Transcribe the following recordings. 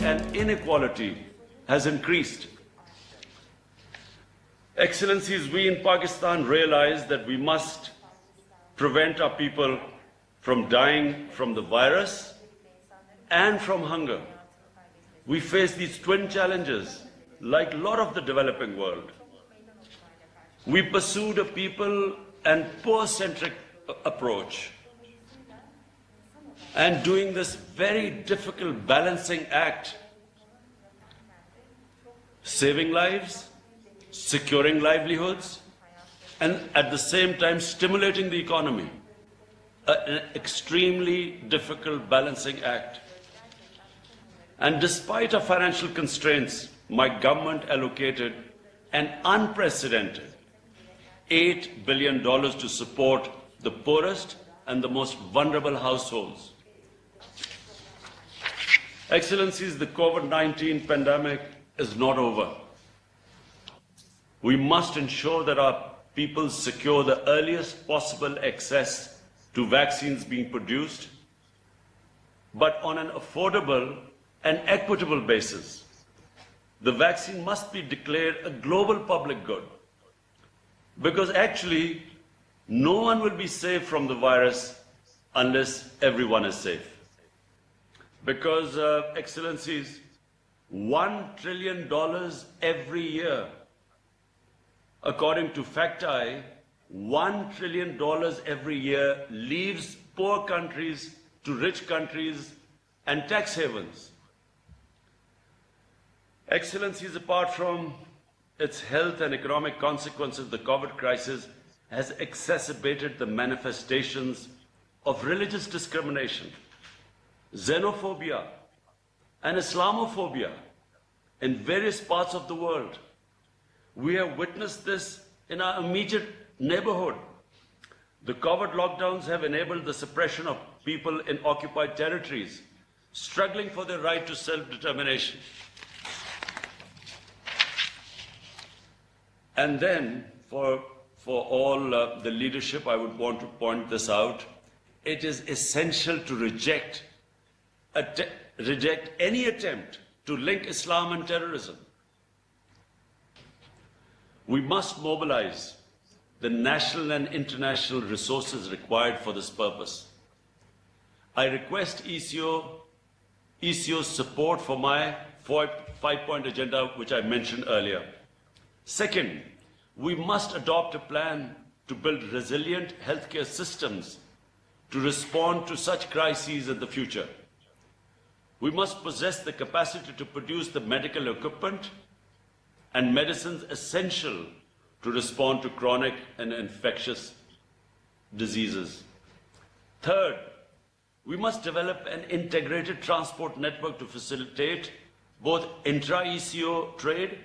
And inequality has increased. Excellencies, we in Pakistan realize that we must prevent our people from dying from the virus and from hunger. We face these twin challenges like a lot of the developing world. We pursued a people and poor-centric approach, and doing this very difficult balancing act, saving lives, securing livelihoods, and at the same time stimulating the economy. An extremely difficult balancing act. And despite our financial constraints, my government allocated an unprecedented $8 billion to support the poorest and the most vulnerable households. Excellencies, the COVID-19 pandemic is not over. We must ensure that our people secure the earliest possible access to vaccines being produced, but on an affordable and equitable basis. The vaccine must be declared a global public good, because actually no one will be safe from the virus unless everyone is safe. Because, Excellencies, $1 trillion every year, according to FactEye, $1 trillion every year leaves poor countries to rich countries and tax havens. Excellencies, apart from its health and economic consequences, the COVID crisis has exacerbated the manifestations of religious discrimination, xenophobia, and Islamophobia in various parts of the world. We have witnessed this in our immediate neighborhood. The COVID lockdowns have enabled the suppression of people in occupied territories, struggling for their right to self-determination. And then, for all the leadership, I would want to point this out. It is essential to reject any attempt to link Islam and terrorism. We must mobilize the national and international resources required for this purpose. I request ECO's support for my five-point agenda, which I mentioned earlier. Second, we must adopt a plan to build resilient healthcare systems to respond to such crises in the future. We must possess the capacity to produce the medical equipment and medicines essential to respond to chronic and infectious diseases. Third, we must develop an integrated transport network to facilitate both intra-ECO trade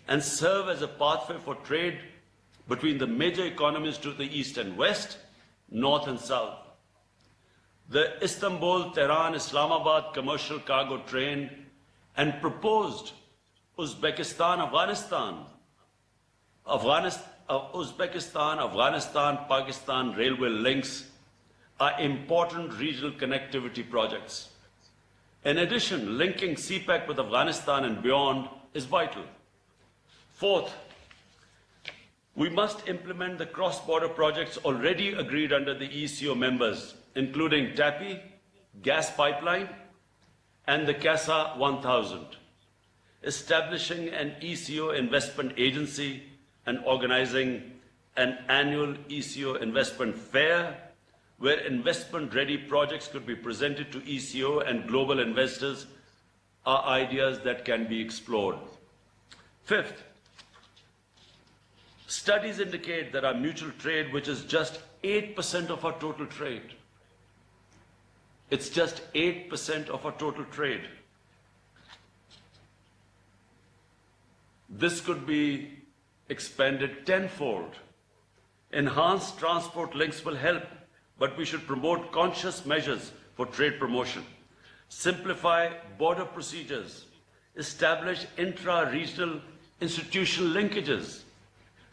and serve as a pathway for trade between the major economies to the east and west, north and south. The Istanbul-Tehran-Islamabad commercial cargo train and proposed Uzbekistan-Afghanistan-Pakistan railway links are important regional connectivity projects. In addition, linking CPEC with Afghanistan and beyond is vital. Fourth, we must implement the cross-border projects already agreed under the ECO members, including TAPI, gas pipeline, and the CASA 1000, establishing an ECO investment agency and organizing an annual ECO investment fair where investment-ready projects could be presented to ECO and global investors are ideas that can be explored. Fifth, studies indicate that our mutual trade, which is just 8% of our total trade, it's just 8% of our total trade. This could be expanded tenfold. Enhanced transport links will help, but we should promote conscious measures for trade promotion. Simplify border procedures. Establish intra-regional institutional linkages.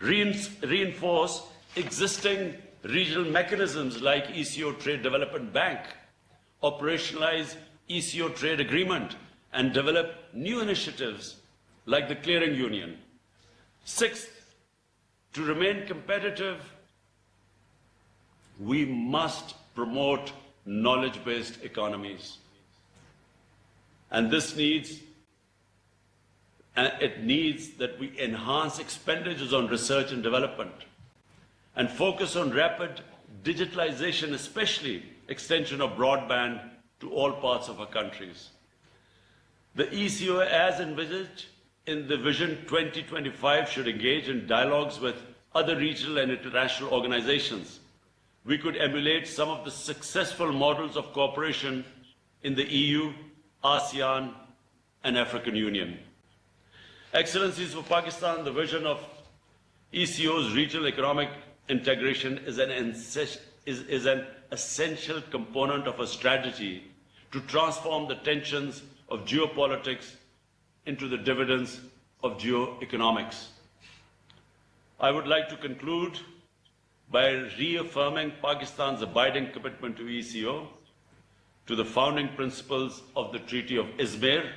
Reinforce existing regional mechanisms like ECO Trade Development Bank. operationalize ECO trade agreement and develop new initiatives like the clearing union. Sixth, to remain competitive, we must promote knowledge-based economies. And this needs that we enhance expenditures on research and development and focus on rapid digitalization, especially extension of broadband to all parts of our countries. The ECO, as envisaged in the Vision 2025, should engage in dialogues with other regional and international organizations. We could emulate some of the successful models of cooperation in the EU, ASEAN, and African Union. Excellencies, for Pakistan, the vision of ECO's regional economic integration is an essential component of a strategy to transform the tensions of geopolitics into the dividends of geoeconomics. I would like to conclude by reaffirming Pakistan's abiding commitment to ECO, to the founding principles of the Treaty of Izmir,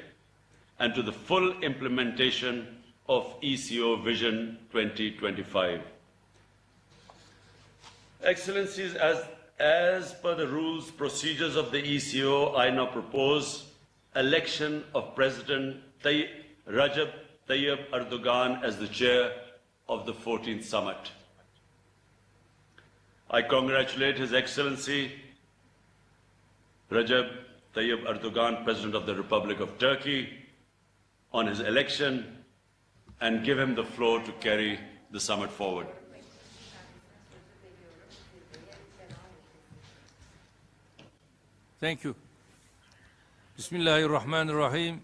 and to the full implementation of ECO Vision 2025. Excellencies, as per the rules, procedures of the ECO, I now propose election of President Recep Tayyip Urdgaan as the chair of the 14th summit. I congratulate His Excellency Recep Tayyip Urdgaan, President of the Republic of Turkey, on his election and give him the floor to carry the summit forward. Thank you. Bismillahirrahmanirrahim.